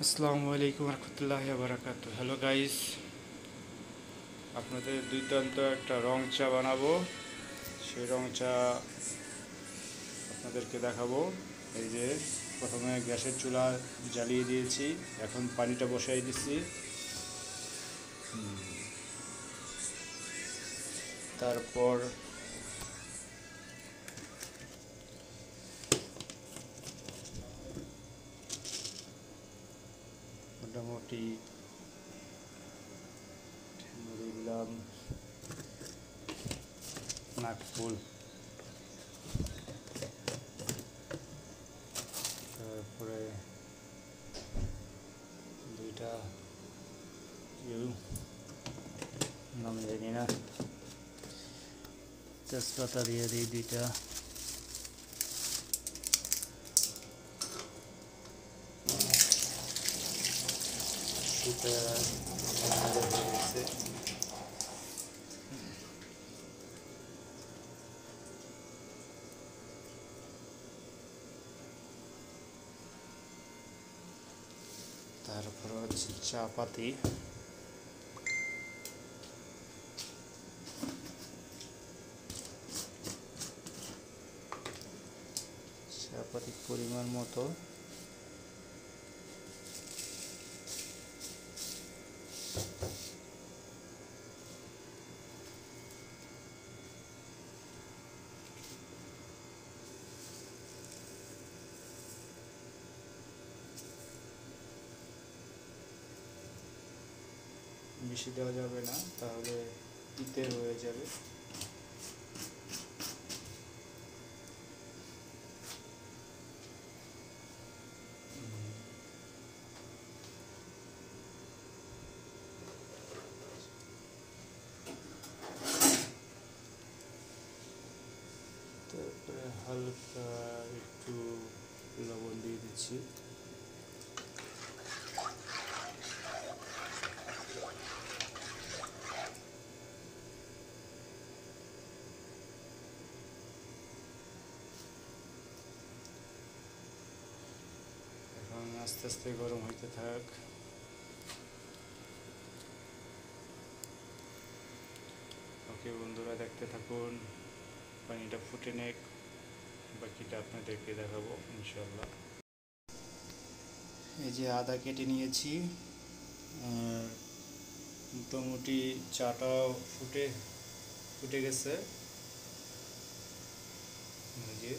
আসসালামু আলাইকুম রহমতুল্লাহি ওয়া বারাকাতুহু। হ্যালো গাইস, আপনাদের দুর্দান্ত একটা রং চা বানাবো। সেই রং চা আপনাদেরকে দেখাবো। এই যে প্রথমে গ্যাসের চুলা জ্বালিয়ে দিয়েছি, এখন পানিটা বসাই দিচ্ছি। তারপর মোটামুটি দিলাম নাকফুল, তারপরে দুইটা নাম জানি না, তেজপাতা দিয়ে দিই দুইটা। তারপর হচ্ছে চা পাতি, চা পাতি পরিমাণ মতো। বেশি দেওয়া যাবে না, তাহলে তিতে হয়ে যাবে। তারপরে হালকা একটু লবণ দিয়ে দিচ্ছি। এখন আস্তে আস্তে গরম হইতে থাক। ওকে বন্ধুরা, দেখতে থাকুন, পানিটা ফুটে নেক, বাকিটা আপনাদেরকে দেখাবো ইনশাল্লাহ। এই যে আদা কেটে নিয়েছি, আর মোটামুটি চাটাও ফুটে ফুটে গেছে। এই যে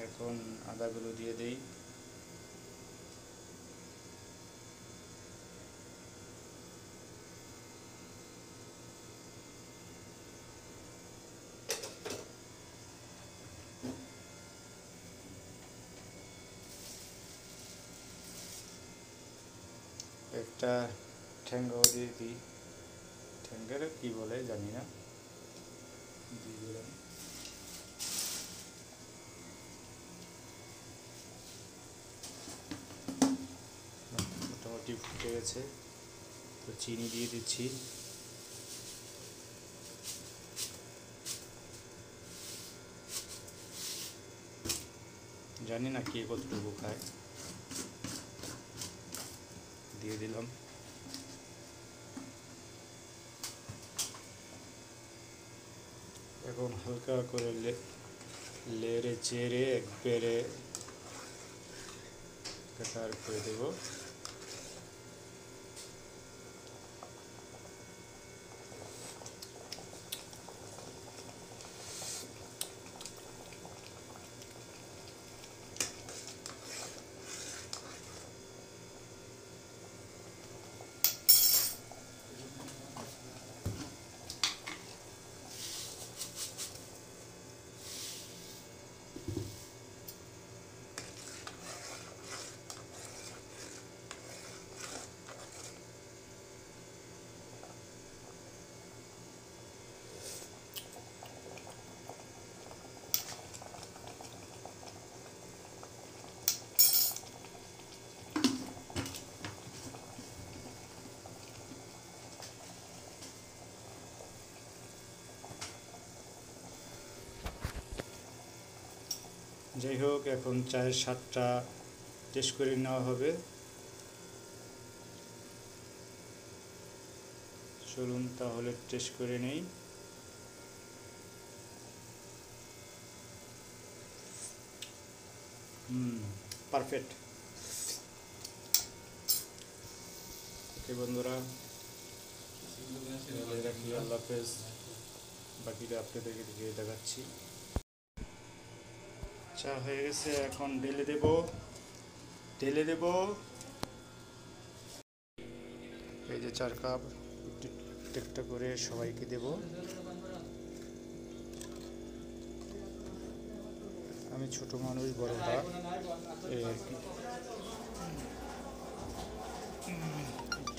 এখন আদাগুলো দিয়ে দেই। একটা ঠ্যাঙ্গাও দিয়ে দিই, ঠ্যাঙ্গারে কী বলে জানি না, দিয়ে দিলাম। মোটামুটি ফুটে গেছে, তো চিনি দিয়ে দিচ্ছি। জানি না কে কতটুকু খায়, দিয়ে দিলাম। এখন হালকা করে লেড়ে চেড়ে একবারে কাটার করে দেব। যাই হোক, এখন চায়ের স্বাদটা টেস্ট করে নেওয়া হবে। চলুন তাহলে টেস্ট করে নেই। পারফেক্ট। ওকে বন্ধুরা, রাখি, আল্লাহ হাফেজ। বাকিটা আপনাদেরকে দিয়ে দেখাচ্ছি। চা হয়ে গেছে, এখন ঢেলে দেব। এই যে 4 কাপ, একটা করে সবাইকে দেব। আমি ছোট মানুষ, বড় ভাগ, এই আর কি।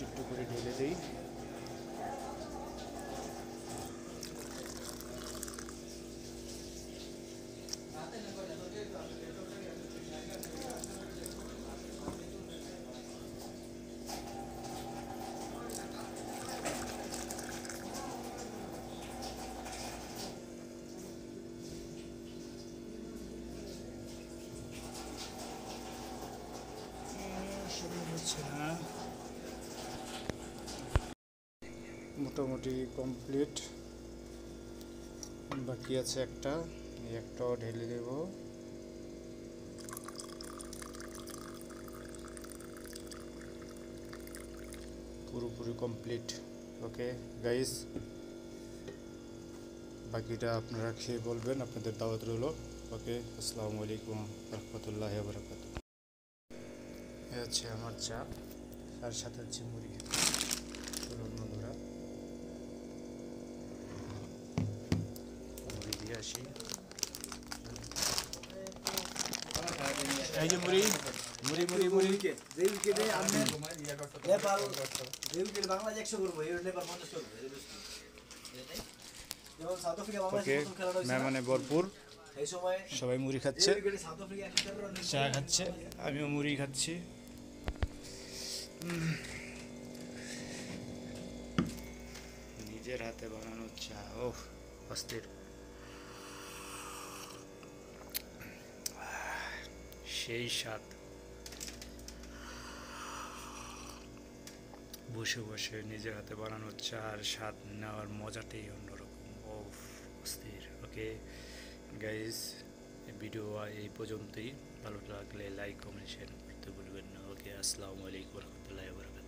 একটু করে ঢেলে দিই। মোটামুটি কমপ্লিট, বাকি আছে একটা, এই একটাও ঢেলে দেব। পুরোপুরি কমপ্লিট। ওকে গাইস, বাকিটা আপনারা খেয়ে বলবেন, আপনাদের দাওয়াত রইল। ওকে, আসসালামু আলাইকুম রহমতুল্লাহি ওয়া বারাকাতুহু। এ হচ্ছে আমার চা, আর সাথে হচ্ছে মুড়ি। চলুন বন্ধুরা, মুড়ি দিয়ে আসি। এই যে মুড়ি যে উইকেটে আপনি নেপাল, যে উইকেটে বাংলাদেশ 100 করবো, এই নেপাল 50 করবো। যেমন সাউথ আফ্রিকা বাংলাদেশের প্রথম খেলাটা হয়েছে, মেহমানে ভরপুর, এই সময় সবাই মুড়ি যে খাচ্ছে, উইকেটে সাউথ আফ্রিকা 113 রান চা খাচ্ছে, আমিও মুড়ি খাচ্ছি। নিজের হাতে বানানো চা, ওহ অস্থির, সেই স্বাদ। বসে বসে নিজের হাতে বানানো চা আর স্বাদ নেওয়ার মজাটাই অন্যরকম। ও অস্থির। ওকে গাইস, ভিডিও এই পর্যন্তই। ভালো লাগলে লাইক, কমেন্ট, শেয়ার করতে ভুলবেন না। ওকে, আসসালামু আলাইকুম রহমতুল্লাহি ওয়া বারাকাতুহু।